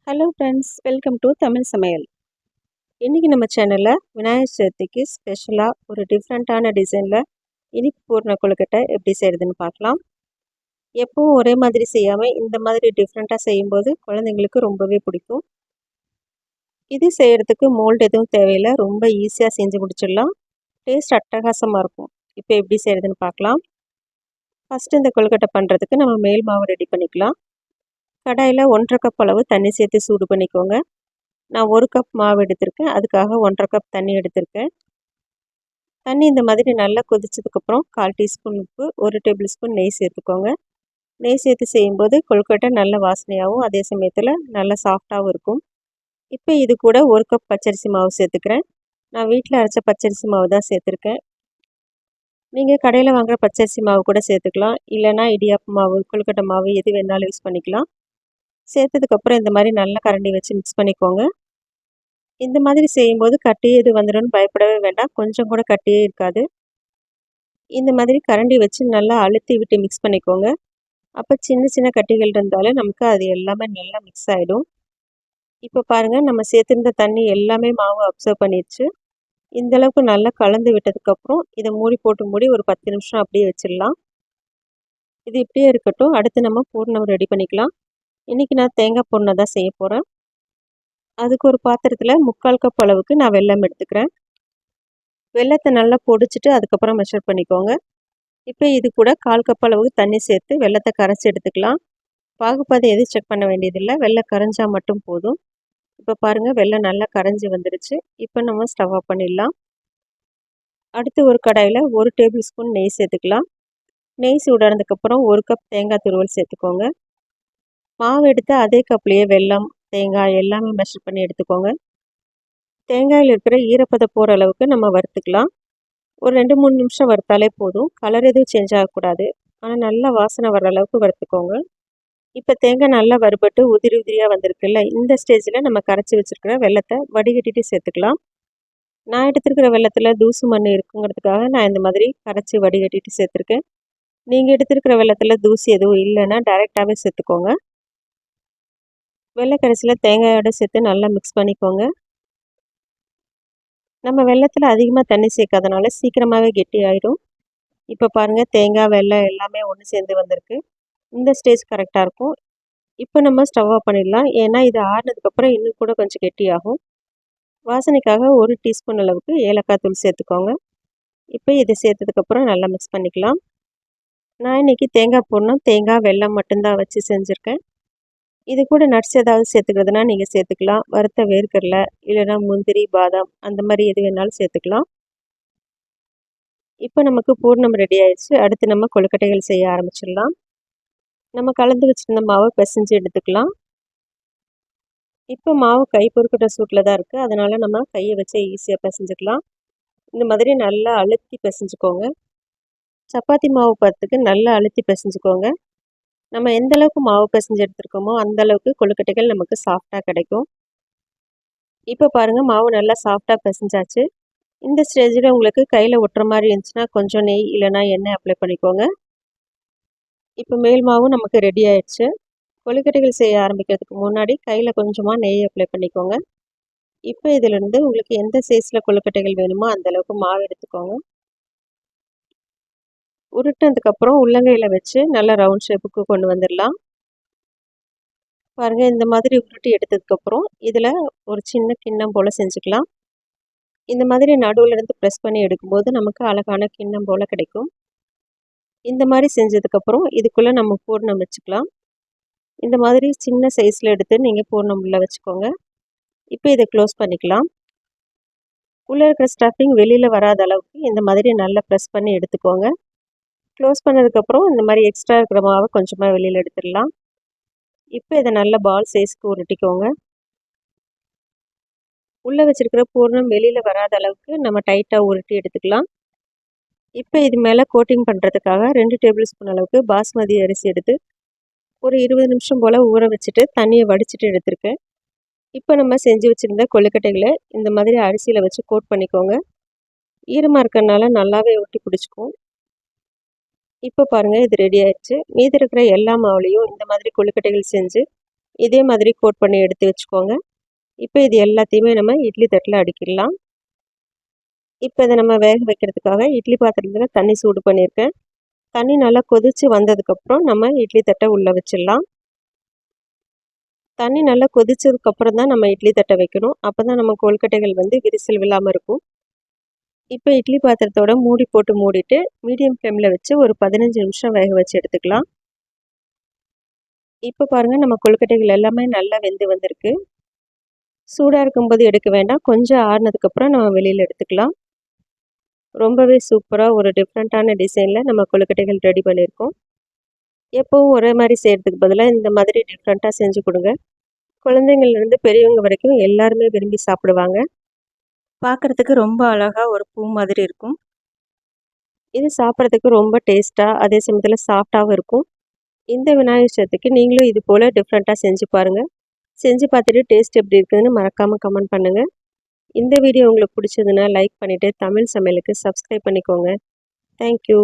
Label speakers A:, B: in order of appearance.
A: Hello friends, welcome to Tamil சமையல். இன்றைக்கி நம்ம சேனலில் விநாயகர் சதுர்த்திக்கு ஸ்பெஷலாக ஒரு டிஃப்ரெண்ட்டான டிசைனில் இனிப்பு பூர்ண கொழுக்கட்டை எப்படி செய்கிறதுன்னு பார்க்கலாம். எப்பவும் ஒரே மாதிரி செய்யாமல் இந்த மாதிரி டிஃப்ரெண்ட்டாக செய்யும்போது குழந்தைங்களுக்கு ரொம்பவே பிடிக்கும். இது செய்கிறதுக்கு மோல்டு எதுவும் தேவையில்லை, ரொம்ப ஈஸியாக செஞ்சு முடிச்சிடலாம். டேஸ்ட் அட்டகாசமாக இருக்கும். இப்போ எப்படி செய்கிறதுன்னு பார்க்கலாம். ஃபஸ்ட்டு இந்த கொழுக்கட்டை பண்ணுறதுக்கு நம்ம மேல் மாவு ரெடி பண்ணிக்கலாம். கடாயில் 1.5 கப் அளவு தண்ணி சேர்த்து சூடு பண்ணிக்கோங்க. நான் 1 கப் மாவு எடுத்திருக்கேன், அதுக்காக 1.5 கப் தண்ணி எடுத்திருக்கேன். தண்ணி இந்த மாதிரி நல்லா கொதிச்சதுக்கப்புறம் 1/4 டீஸ்பூன் உப்பு, 1 டேபிள் ஸ்பூன் நெய் சேர்த்துக்கோங்க. நெய் சேர்த்து செய்யும்போது கொழுக்கட்டை நல்ல வாசனையாகவும் அதே சமயத்தில் நல்லா சாஃப்டாகவும் இருக்கும். இப்போ இது கூட 1 கப் பச்சரிசி மாவு சேர்த்துக்கிறேன். நான் வீட்டில் அரைச்ச பச்சரிசி மாவு தான் சேர்த்துருக்கேன். நீங்கள் கடையில் வாங்குகிற பச்சரிசி மாவு கூட சேர்த்துக்கலாம், இல்லைனா இடியாப்பு மாவு, கொழுக்கட்டை மாவு எது வேணாலும் யூஸ் பண்ணிக்கலாம். சேர்த்ததுக்கப்புறம் இந்த மாதிரி நல்லா கரண்டி வச்சு மிக்ஸ் பண்ணிக்கோங்க. இந்த மாதிரி செய்யும்போது கட்டி எது வந்துடும்னு பயப்படவே வேண்டாம், கொஞ்சம் கூட கட்டியே இருக்காது. இந்த மாதிரி கரண்டி வச்சு நல்லா அழுத்தி விட்டு மிக்ஸ் பண்ணிக்கோங்க. அப்போ சின்ன சின்ன கட்டிகள் இருந்தாலும் நமக்கு அது எல்லாமே நல்லா மிக்ஸ் ஆகிடும். இப்போ பாருங்கள், நம்ம சேர்த்துருந்த தண்ணி எல்லாமே மாவு அப்சர்வ் பண்ணிடுச்சு. இந்தளவுக்கு நல்லா கலந்து விட்டதுக்கப்புறம் இதை மூடி ஒரு 10 நிமிஷம் அப்படியே வச்சிடலாம். இது இப்படியே இருக்கட்டும். அடுத்து நம்ம பூர்ணம் ரெடி பண்ணிக்கலாம். இன்றைக்கி நான் தேங்காய் பூர்ணம் தான் செய்ய போகிறேன். அதுக்கு ஒரு பாத்திரத்தில் 3/4 கப் அளவுக்கு நான் வெல்லம் எடுத்துக்கிறேன். வெல்லத்தை நல்லா பொடிச்சிட்டு அதுக்கப்புறம் மெஷர் பண்ணிக்கோங்க. இப்போ இது கூட 1/4 கப் அளவுக்கு தண்ணி சேர்த்து வெல்லத்தை கரைச்சி எடுத்துக்கலாம். பாகுபாதை எதுவும் செக் பண்ண வேண்டியதில்லை, வெல்லம் கரைஞ்சால் மட்டும் போதும். இப்போ பாருங்கள், வெல்லம் நல்லா கரைஞ்சி வந்துடுச்சு. இப்போ நம்ம ஸ்டவ் ஆஃப் பண்ணிடலாம். அடுத்து ஒரு கடாயில் 1 டேபிள் ஸ்பூன் நெய் சேர்த்துக்கலாம். நெய் சூடானதுக்கப்புறம் 1 கப் தேங்காய் துருவல் சேர்த்துக்கோங்க. மாவு எடுத்து அதே கப்லேயே வெல்லம், தேங்காய் எல்லாமே மெஷர் பண்ணி எடுத்துக்கோங்க. தேங்காயில் இருக்கிற ஈரப்பதம் போகிற அளவுக்கு நம்ம வறுத்துக்கலாம். ஒரு 2-3 நிமிஷம் வறுத்தாலே போதும். கலர் எதுவும் சேஞ்ச் ஆகக்கூடாது, ஆனால் நல்லா வாசனை வர அளவுக்கு வறுத்துக்கோங்க. இப்போ தேங்காய் நல்லா வறுபட்டு உதிரி உதிரியாக வந்திருக்குல்ல, இந்த ஸ்டேஜில் நம்ம கரைச்சி வச்சுருக்கிற வெல்லத்தை வடிகட்டிட்டு சேர்த்துக்கலாம். நான் எடுத்துருக்கிற வெல்லத்தில் தூசு மண் இருக்குங்கிறதுக்காக நான் இந்த மாதிரி கரைச்சி வடிகட்டிட்டு சேர்த்துருக்கேன். நீங்கள் எடுத்துருக்கிற வெல்லத்தில் தூசி எதுவும் இல்லைன்னா டைரெக்டாகவே சேர்த்துக்கோங்க. வெள்ளை கரைசலில் தேங்காயோடு சேர்த்து நல்லா மிக்ஸ் பண்ணிக்கோங்க. நம்ம வெல்லத்தில் அதிகமாக தண்ணி சேர்க்காதனால சீக்கிரமாகவே கெட்டி ஆயிடும். இப்போ பாருங்கள், தேங்காய் வெல்லம் எல்லாமே ஒன்று சேர்ந்து வந்திருக்கு. இந்த ஸ்டேஜ் கரெக்டாக இருக்கும். இப்போ நம்ம ஸ்டவ் ஆஃப் பண்ணிடலாம், ஏன்னா இது ஆறுனதுக்கப்புறம் இன்னும் கூட கொஞ்சம் கெட்டியாகும். வாசனைக்காக 1 டீஸ்பூன் அளவுக்கு ஏலக்காய் தூள் சேர்த்துக்கோங்க. இப்போ இதை சேர்த்ததுக்கப்புறம் நல்லா மிக்ஸ் பண்ணிக்கலாம். நான் இன்றைக்கி தேங்காய் பூர்ணம் தேங்காய் வெல்லம் மட்டும்தான் வச்சு செஞ்சுருக்கேன். இது கூட நட்ஸ் ஏதாவது சேர்த்துக்கிறதுனா நீங்கள் சேர்த்துக்கலாம். வறுத்த வேர்க்கடலை இல்லைனா முந்திரி, பாதாம் அந்த மாதிரி எது வேணாலும் சேர்த்துக்கலாம். இப்போ நமக்கு பூர்ணம் ரெடி ஆயிடுச்சு. அடுத்து நம்ம கொழுக்கட்டைகள் செய்ய ஆரம்பிச்சிடலாம். நம்ம கலந்து வச்சுருந்த மாவை பிசைஞ்சு எடுத்துக்கலாம். இப்போ மாவு கை பொறுக்கிற சூட்டில் தான் இருக்குது, அதனால் நம்ம கையை வச்சு ஈஸியாக பிசைஞ்சுக்கலாம். இந்த மாதிரி நல்லா அழுத்தி பிசைஞ்சுக்கோங்க. சப்பாத்தி மாவு பதத்துக்கு நல்லா அழுத்தி பிசைஞ்சுக்கோங்க. நம்ம எந்த அளவுக்கு மாவு பிசைஞ்சு எடுத்துருக்கோமோ அந்த அளவுக்கு கொழுக்கட்டைகள் நமக்கு சாஃப்டாக கிடைக்கும். இப்போ பாருங்கள், மாவு நல்லா சாஃப்டாக பிசைஞ்சாச்சு. இந்த ஸ்டேஜில் உங்களுக்கு கையில் ஒட்டுற மாதிரி இருந்துச்சுன்னா கொஞ்சம் நெய் இல்லைனா எண்ணெய் அப்ளை பண்ணிக்கோங்க. இப்போ மேல் மாவும் நமக்கு ரெடி ஆயிடுச்சு. கொழுக்கட்டைகள் செய்ய ஆரம்பிக்கிறதுக்கு முன்னாடி கையில் கொஞ்சமாக நெய் அப்ளை பண்ணிக்கோங்க. இப்போ இதிலிருந்து உங்களுக்கு எந்த சைஸில் கொழுக்கட்டைகள் வேணுமோ அந்தளவுக்கு மாவு எடுத்துக்கோங்க. உருட்டினதுக்கப்புறம் உள்ளங்கையில் வச்சு நல்லா ரவுண்ட் ஷேப்புக்கு கொண்டு வந்துடலாம். பாருங்கள், இந்த மாதிரி உருட்டி எடுத்ததுக்கப்புறம் இதில் ஒரு சின்ன கிண்ணம் போல் செஞ்சுக்கலாம். இந்த மாதிரி நடுவில் இருந்து ப்ரெஸ் பண்ணி எடுக்கும்போது நமக்கு அழகான கிண்ணம் போல் கிடைக்கும். இந்த மாதிரி செஞ்சதுக்கப்புறம் இதுக்குள்ளே நம்ம பூர்ணம் வச்சுக்கலாம். இந்த மாதிரி சின்ன சைஸில் எடுத்து நீங்கள் பூர்ணம் உள்ளே வச்சுக்கோங்க. இப்போ இதை க்ளோஸ் பண்ணிக்கலாம். உள்ளே இருக்கிற ஸ்டஃபிங் வெளியில் வராத அளவுக்கு இந்த மாதிரி நல்லா ப்ரெஸ் பண்ணி எடுத்துக்கோங்க. க்ளோஸ் பண்ணதுக்கப்புறம் இந்த மாதிரி எக்ஸ்ட்ரா இருக்கிற மாவை கொஞ்சமாக வெளியில் எடுத்துடலாம். இப்போ இதை நல்லா பால் சைஸ்க்கு உருட்டிக்கோங்க. உள்ளே வச்சுருக்கிற பூர்ணம் வெளியில் வராத அளவுக்கு நம்ம டைட்டாக உருட்டி எடுத்துக்கலாம். இப்போ இது மேலே கோட்டிங் பண்ணுறதுக்காக 2 டேபிள் ஸ்பூன் அளவுக்கு பாஸ்மதி அரிசி எடுத்து ஒரு 20 நிமிஷம் போல் ஊற வச்சுட்டு தண்ணியை வடிச்சிட்டு எடுத்திருக்கேன். இப்போ நம்ம செஞ்சு வச்சுருந்த கொழுக்கட்டைகளை இந்த மாதிரி அரிசியில் வச்சு கோட் பண்ணிக்கோங்க. ஈரமாக இருக்கிறதுனால நல்லாவே ஒட்டி பிடிச்சிக்கும். இப்போ பாருங்கள், இது ரெடி ஆயிடுச்சு. மீதி இருக்கிற எல்லா மாவுலையும் இந்த மாதிரி கொழுக்கட்டைகள் செஞ்சு இதே மாதிரி கோட் பண்ணி எடுத்து வச்சுக்கோங்க. இப்போ இது எல்லாத்தையுமே நம்ம இட்லி தட்டில் அடுக்கிடலாம். இப்போ இதை நம்ம வேக வைக்கிறதுக்காக இட்லி பாத்திரத்தில் தண்ணி சூடு பண்ணியிருக்கேன். தண்ணி நல்லா கொதித்து வந்ததுக்கப்புறம் நம்ம இட்லி தட்டை உள்ளே வச்சிடலாம். தண்ணி நல்லா கொதிச்சதுக்கப்புறம் தான் நம்ம இட்லி தட்டை வைக்கணும். அப்போ தான் நம்ம கொழுக்கட்டைகள் விரிசல் விழாமல் இருக்கும். இப்போ இட்லி பாத்திரத்தோட மூடி போட்டு மூடிட்டு மீடியம் ஃப்ளேமில் வச்சு ஒரு 15 நிமிஷம் வேக வச்சு எடுத்துக்கலாம். இப்போ பாருங்கள், நம்ம கொழுக்கட்டைகள் எல்லாமே நல்லா வெந்து வந்திருக்கு. சூடாக இருக்கும்போது எடுக்க வேண்டாம், கொஞ்சம் ஆறுனதுக்கப்புறம் நம்ம வெளியில் எடுத்துக்கலாம். ரொம்பவே சூப்பராக ஒரு டிஃப்ரெண்ட்டான டிசைனில் நம்ம கொழுக்கட்டைகள் ரெடி பண்ணியிருக்கோம். எப்போவும் ஒரே மாதிரி செய்கிறதுக்கு பதிலாக இந்த மாதிரி டிஃப்ரெண்ட்டாக செஞ்சு கொடுங்க. குழந்தைங்கள்லேருந்து பெரியவங்க வரைக்கும் எல்லாருமே விரும்பி சாப்பிடுவாங்க. பார்க்குறதுக்கு ரொம்ப அழகாக ஒரு பூ மாதிரி இருக்கும். இது சாப்பிட்றதுக்கு ரொம்ப டேஸ்ட்டாக, அதே சமயத்தில் சாஃப்டாகவும் இருக்கும். இந்த விநாயகர் சதுர்த்திக்கு நீங்களும் இது போல் டிஃப்ரெண்ட்டாக செஞ்சு பாருங்கள். செஞ்சு பார்த்துட்டு டேஸ்ட் எப்படி இருக்குதுன்னு மறக்காமல் கமெண்ட் பண்ணுங்கள். இந்த வீடியோ உங்களுக்கு பிடிச்சதுன்னா லைக் பண்ணிவிட்டு தமிழ் சமையலுக்கு சப்ஸ்கிரைப் பண்ணிக்கோங்க. தேங்க்யூ.